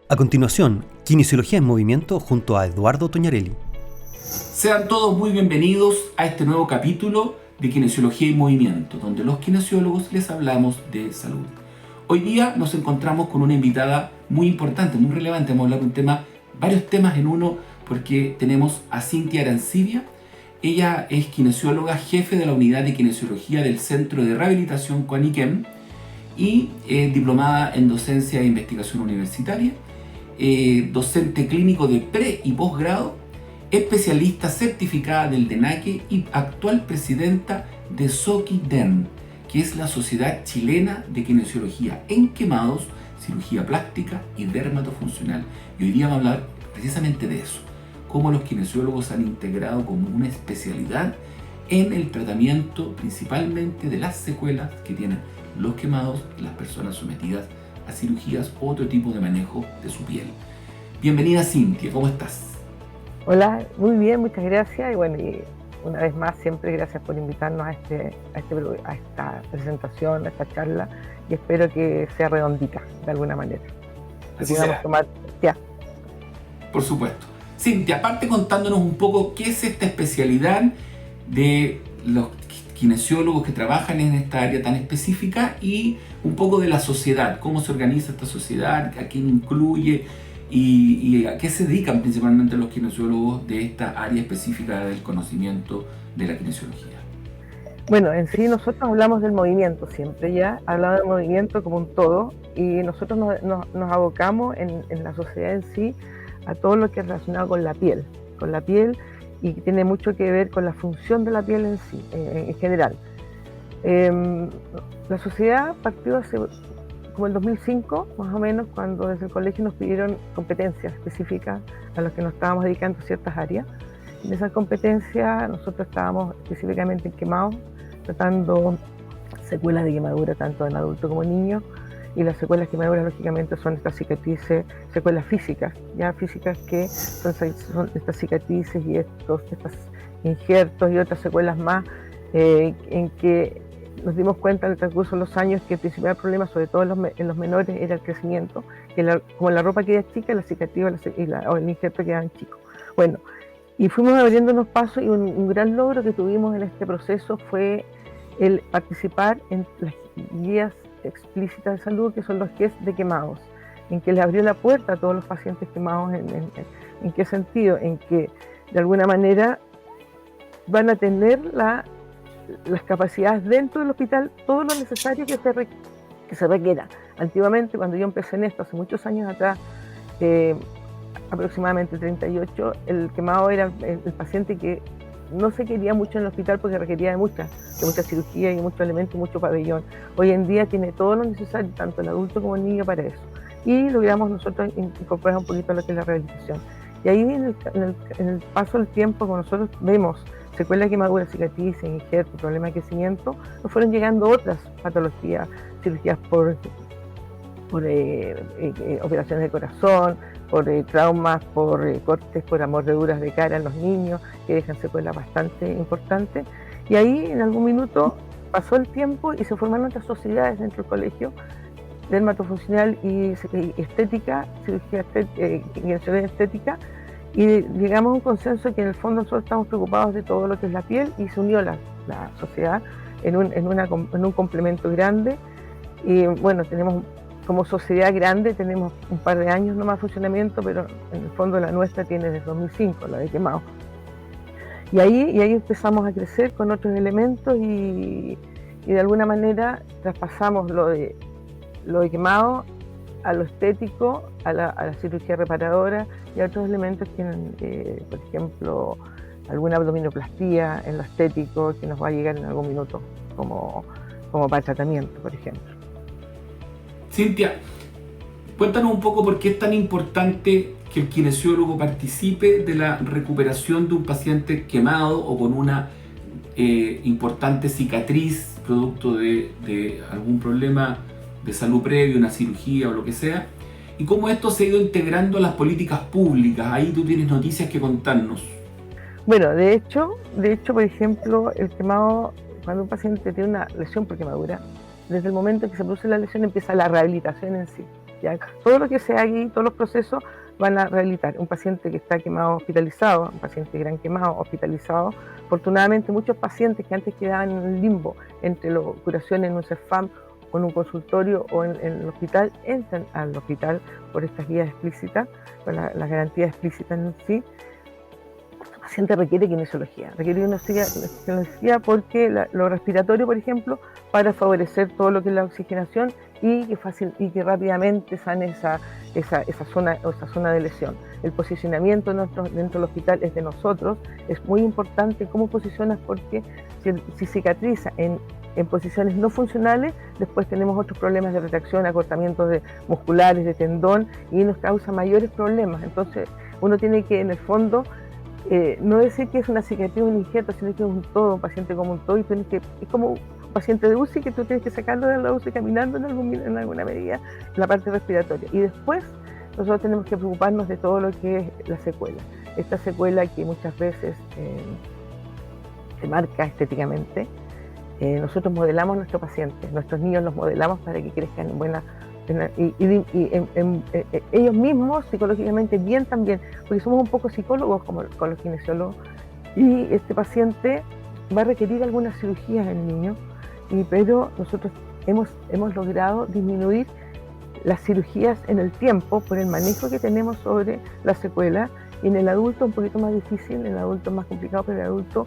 A continuación, Kinesiología en Movimiento junto a Eduardo Toñarelli. Sean todos muy bienvenidos a este nuevo capítulo de Kinesiología en Movimiento, donde los kinesiólogos les hablamos de salud. Hoy día nos encontramos con una invitada muy importante, muy relevante. Vamos a hablar de varios temas en uno, porque tenemos a Cintia Arancibia. Ella es kinesióloga, jefe de la unidad de kinesiología del Centro de Rehabilitación Coaniquem y diplomada en docencia e investigación universitaria, docente clínico de pre y posgrado, especialista certificada del DENAQUE y actual presidenta de SOQUI-DERM, que es la Sociedad Chilena de Kinesiología en Quemados, Cirugía Plástica y Dermatofuncional. Y hoy día vamos a hablar precisamente de eso, cómo los kinesiólogos han integrado como una especialidad en el tratamiento principalmente de las secuelas que tienen los quemados, las personas sometidas a cirugías u otro tipo de manejo de su piel. Bienvenida, Cintia, ¿cómo estás? Hola, muy bien, muchas gracias. Y bueno, y una vez más, siempre gracias por invitarnos a esta presentación, a esta charla, y espero que sea redondita de alguna manera. Así será. Por supuesto. Cintia, aparte contándonos un poco qué es esta especialidad de los kinesiólogos que trabajan en esta área tan específica y un poco de la sociedad, cómo se organiza esta sociedad, a quién incluye y a qué se dedican principalmente los kinesiólogos de esta área específica del conocimiento de la kinesiología. Bueno, en sí nosotros hablamos del movimiento siempre, ya hablamos del movimiento como un todo, y nosotros nos abocamos en la sociedad en sí a todo lo que es relacionado con la piel, y que tiene mucho que ver con la función de la piel en sí, en general. La sociedad partió hace como el 2005, más o menos, cuando desde el colegio nos pidieron competencias específicas a las que nos estábamos dedicando a ciertas áreas. En esas competencias nosotros estábamos específicamente en quemados, tratando secuelas de quemadura tanto en adultos como en niños, y las secuelas de quemaduras lógicamente son estas cicatrices, secuelas físicas, que son estas cicatrices y estos injertos y otras secuelas más, en que nos dimos cuenta en el transcurso de los años que el principal problema, sobre todo en los menores, era el crecimiento, que como la ropa queda chica, la cicatriz o el injerto quedan chicos. Bueno, y fuimos abriéndonos pasos, y un gran logro que tuvimos en este proceso fue el participar en las guías explícitas de salud, que son los GES de quemados, en que le abrió la puerta a todos los pacientes quemados. ¿En qué sentido? En que de alguna manera van a tener las capacidades dentro del hospital, todo lo necesario que se requiera. Antiguamente, cuando yo empecé en esto, hace muchos años atrás, aproximadamente 38, el quemado era el paciente que no se quería mucho en el hospital porque requería de mucha cirugía y muchos elementos y mucho pabellón. Hoy en día tiene todo lo necesario, tanto el adulto como el niño, para eso. Y logramos nosotros incorporar un poquito lo que es la rehabilitación. Y ahí en el paso del tiempo, cuando nosotros vemos secuelas de quemaduras, cicatrices, injertos, problemas de crecimiento, nos fueron llegando otras patologías, cirugías por operaciones de corazón, por traumas, por cortes, por mordeduras de cara en los niños, que dejan secuelas bastante importantes. Y ahí en algún minuto pasó el tiempo y se formaron otras sociedades dentro del colegio, dermatofuncional y estética, cirugía estética, y llegamos a un consenso que en el fondo nosotros estamos preocupados de todo lo que es la piel, y se unió la sociedad en un complemento grande. Y bueno, tenemos como sociedad grande, tenemos un par de años nomás de funcionamiento, pero en el fondo la nuestra tiene desde 2005, la de quemado. Y ahí empezamos a crecer con otros elementos, y de alguna manera traspasamos lo de quemado a lo estético, a la cirugía reparadora y a otros elementos que, por ejemplo, alguna abdominoplastía en lo estético, que nos va a llegar en algún minuto como para tratamiento, por ejemplo. Cintia, cuéntanos un poco por qué es tan importante que el kinesiólogo participe de la recuperación de un paciente quemado o con una importante cicatriz producto de algún problema de salud previo, una cirugía o lo que sea, y cómo esto se ha ido integrando a las políticas públicas. Ahí tú tienes noticias que contarnos. Bueno, de hecho, por ejemplo, el quemado, cuando un paciente tiene una lesión por quemadura, desde el momento en que se produce la lesión empieza la rehabilitación en sí, ya todo lo que se haga y todos los procesos van a rehabilitar. Un paciente que está quemado hospitalizado, un paciente gran quemado hospitalizado. Afortunadamente muchos pacientes que antes quedaban en el limbo entre la curación en un CEFAM o en un consultorio o en el hospital, entran al hospital por estas guías explícitas, por las garantías explícitas en sí. El paciente requiere kinesiología porque lo respiratorio, por ejemplo, para favorecer todo lo que es la oxigenación y que rápidamente sane esa zona de lesión. El posicionamiento dentro del hospital es de nosotros, es muy importante cómo posicionas, porque si cicatriza en posiciones no funcionales, después tenemos otros problemas de retracción, acortamientos musculares, de tendón, y nos causa mayores problemas. Entonces uno tiene que, en el fondo, no decir que es una cicatriz, un injerto, sino que es un todo, un paciente como un todo, y es como un paciente de UCI que tú tienes que sacarlo de la UCI caminando en alguna medida, la parte respiratoria. Y después nosotros tenemos que preocuparnos de todo lo que es la secuela. Esta secuela que muchas veces se marca estéticamente. Nosotros modelamos a nuestros pacientes, nuestros niños los modelamos para que crezcan en buena ellos mismos psicológicamente bien también, porque somos un poco psicólogos como con los kinesiólogos, y este paciente va a requerir algunas cirugías en el niño, pero nosotros hemos logrado disminuir las cirugías en el tiempo por el manejo que tenemos sobre la secuela. Y en el adulto un poquito más difícil, en el adulto es más complicado, pero el adulto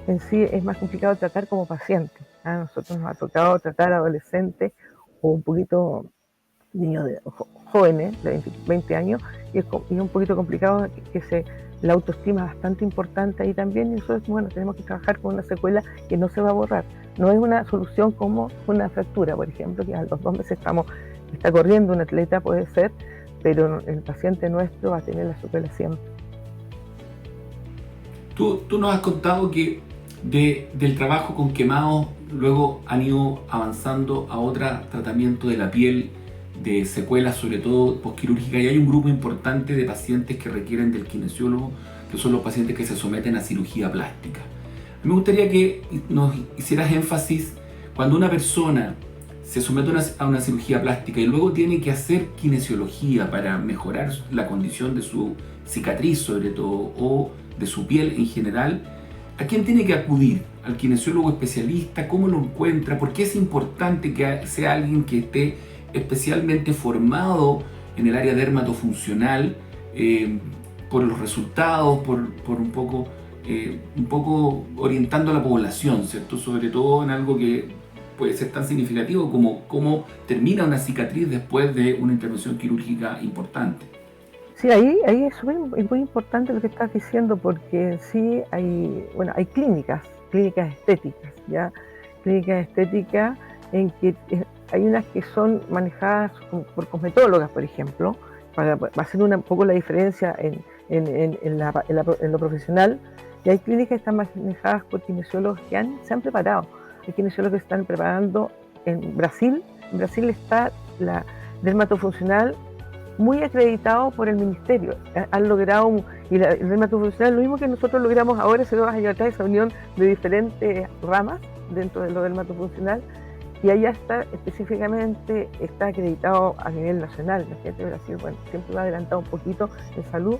en sí es más complicado tratar como paciente. A nosotros nos ha tocado tratar adolescentes o un poquito niños jóvenes de 20 años, y es un poquito complicado, la autoestima es bastante importante ahí también, y nosotros, bueno, tenemos que trabajar con una secuela que no se va a borrar. No es una solución como una fractura, por ejemplo, que a los 2 meses está corriendo un atleta, puede ser, pero el paciente nuestro va a tener la secuela siempre. Tú nos has contado que del trabajo con quemados luego han ido avanzando a otro tratamiento de la piel, de secuelas, sobre todo posquirúrgicas, y hay un grupo importante de pacientes que requieren del kinesiólogo, que son los pacientes que se someten a cirugía plástica. Me gustaría que nos hicieras énfasis cuando una persona se somete a una cirugía plástica y luego tiene que hacer kinesiología para mejorar la condición de su cicatriz, sobre todo, o de su piel en general. ¿A quién tiene que acudir? ¿Al kinesiólogo especialista? ¿Cómo lo encuentra? ¿Por qué es importante que sea alguien que esté especialmente formado en el área dermatofuncional, por los resultados, por un poco orientando a la población, ¿cierto? Sobre todo en algo que puede ser tan significativo como cómo termina una cicatriz después de una intervención quirúrgica importante? Sí, ahí es muy importante lo que estás diciendo, porque sí hay clínicas estéticas, ¿ya? Clínicas estéticas en que hay unas que son manejadas por cosmetólogas, por ejemplo, para hacer un poco la diferencia en lo profesional, y hay clínicas que están manejadas por kinesiólogos que se han preparado. Hay kinesiólogos que están preparando en Brasil. En Brasil está la dermatofuncional muy acreditado por el ministerio. Han logrado, y la dermatofuncional, lo mismo que nosotros logramos ahora, hace 2 años atrás, esa unión de diferentes ramas dentro de lo dermatofuncional, y allá específicamente está acreditado a nivel nacional. La gente de Brasil, bueno, siempre va adelantado un poquito en salud.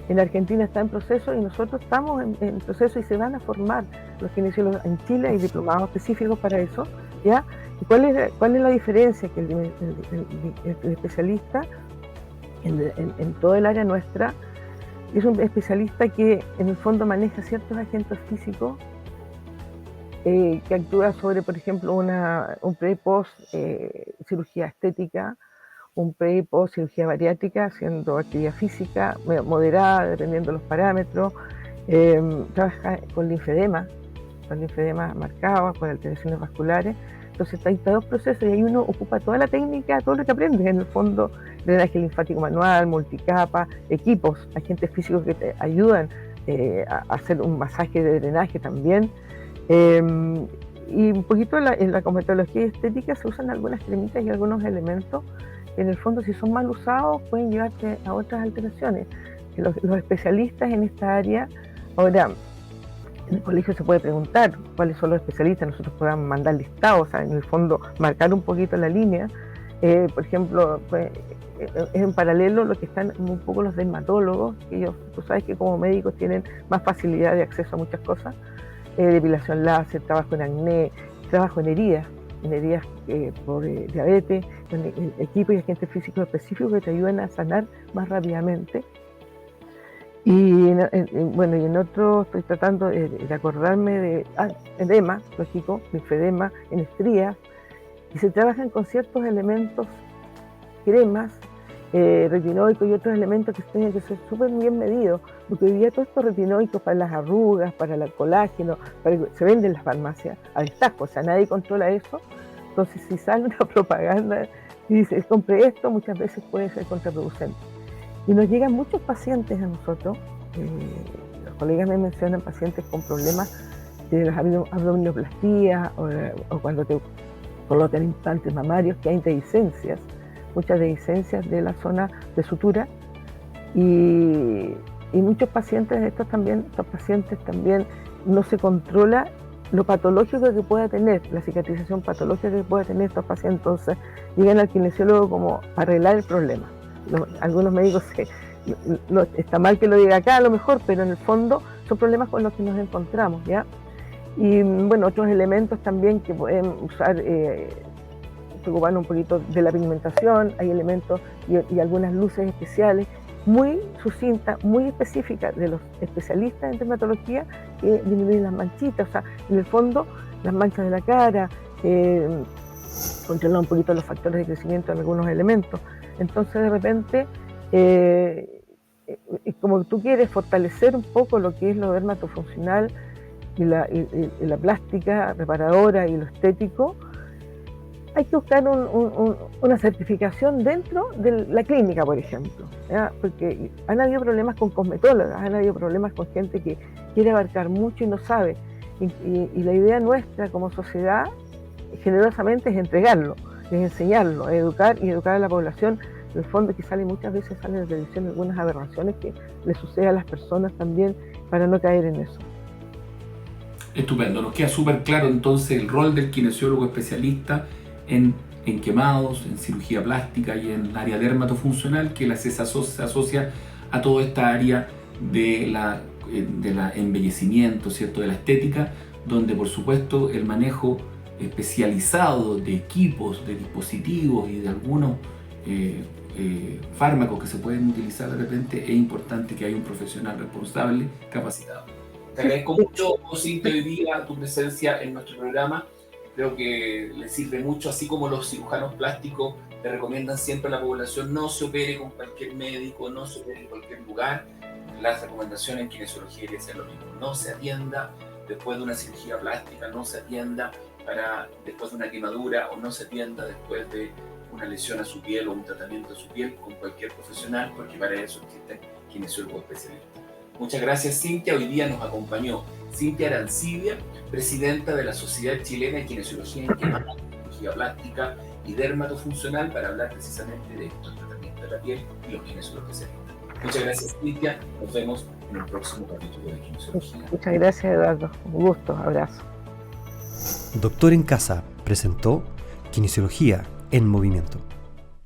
En Argentina está en proceso, y nosotros estamos en proceso, y se van a formar los kinesiólogos en Chile, hay diplomados específicos para eso, ¿ya? ¿Y cuál es la diferencia? Que el especialista en todo el área nuestra es un especialista que en el fondo maneja ciertos agentes físicos, que actúa sobre, por ejemplo, un pre y post cirugía estética, un pre y post cirugía bariátrica, haciendo actividad física moderada, dependiendo de los parámetros. Trabaja con linfedema marcado, con alteraciones vasculares. Entonces hay 2 procesos, y ahí uno ocupa toda la técnica, todo lo que aprendes, en el fondo, drenaje linfático manual, multicapa, equipos, agentes físicos que te ayudan a hacer un masaje de drenaje también. Y un poquito en la cosmetología estética se usan algunas cremitas y algunos elementos que en el fondo, si son mal usados, pueden llevarte a otras alteraciones. Los especialistas en esta área, ahora en el colegio se puede preguntar cuáles son los especialistas, nosotros podemos mandar listados, o sea, en el fondo marcar un poquito la línea. Por ejemplo, es en paralelo lo que están un poco los dermatólogos, que ellos, tú sabes que como médicos tienen más facilidad de acceso a muchas cosas, depilación láser, trabajo en acné, trabajo en heridas por diabetes, con equipos y agentes físicos específicos que te ayudan a sanar más rápidamente. Y en otro estoy tratando de acordarme de edema, lógico, linfedema, en estrías, y se trabajan con ciertos elementos, cremas, retinoicos y otros elementos que tienen que ser súper bien medidos, porque hoy día todos estos retinoicos para las arrugas, para el colágeno, se venden en las farmacias a destajo, o sea, nadie controla eso. Entonces, si sale una propaganda y dice, compre esto, muchas veces puede ser contraproducente. Y nos llegan muchos pacientes a nosotros, los colegas me mencionan pacientes con problemas de las abdominoplastías o cuando te colocan implantes mamarios, que hay dehiscencias, muchas dehiscencias de la zona de sutura, y muchos pacientes, estos pacientes también no se controla lo patológico que pueda tener, la cicatrización patológica que pueda tener estos pacientes. Entonces llegan al kinesiólogo como para arreglar el problema. Algunos médicos está mal que lo diga acá a lo mejor, pero en el fondo son problemas con los que nos encontramos, ¿ya? Y bueno, otros elementos también que pueden usar, preocupan un poquito de la pigmentación, hay elementos y algunas luces especiales muy sucintas, muy específicas de los especialistas en dermatología, que disminuyen las manchitas, o sea, en el fondo las manchas de la cara, controlan un poquito los factores de crecimiento en algunos elementos. Entonces de repente, como tú quieres fortalecer un poco lo que es lo dermatofuncional y la plástica reparadora y lo estético, hay que buscar una certificación dentro de la clínica, por ejemplo, ¿ya? Porque han habido problemas con cosmetólogas, han habido problemas con gente que quiere abarcar mucho y no sabe. Y la idea nuestra como sociedad, generosamente, es entregarlo, es enseñarlo, educar a la población. En el fondo, que muchas veces salen en televisión algunas aberraciones que le suceden a las personas también, para no caer en eso. Estupendo, nos queda súper claro entonces el rol del kinesiólogo especialista en quemados, en cirugía plástica y en el área dermatofuncional, que se asocia a toda esta área de la embellecimiento, ¿cierto? De la estética, donde por supuesto el manejo especializado de equipos, de dispositivos y de algunos fármacos que se pueden utilizar de repente, es importante que haya un profesional responsable, capacitado. Te agradezco mucho, Cintia, hoy día tu presencia en nuestro programa. Creo que le sirve mucho, así como los cirujanos plásticos le recomiendan siempre a la población: no se opere con cualquier médico, no se opere en cualquier lugar. Las recomendaciones en kinesiología es lo mismo: no se atienda después de una cirugía plástica, no se atienda después de una quemadura, o no se atienda después de una lesión a su piel o un tratamiento de su piel con cualquier profesional, porque para eso existen kinesiólogos especialistas. Muchas gracias, Cintia. Hoy día nos acompañó Cintia Arancibia, presidenta de la Sociedad Chilena de Kinesiología en Quemados, Cirugía Plástica y Dermatofuncional, para hablar precisamente de estos tratamientos de la piel y los kinesiólogos especialistas. Muchas gracias, Cintia. Nos vemos en el próximo capítulo de Kinesiología. Muchas gracias, Eduardo. Un gusto. Abrazo. Doctor en Casa presentó Kinesiología en Movimiento.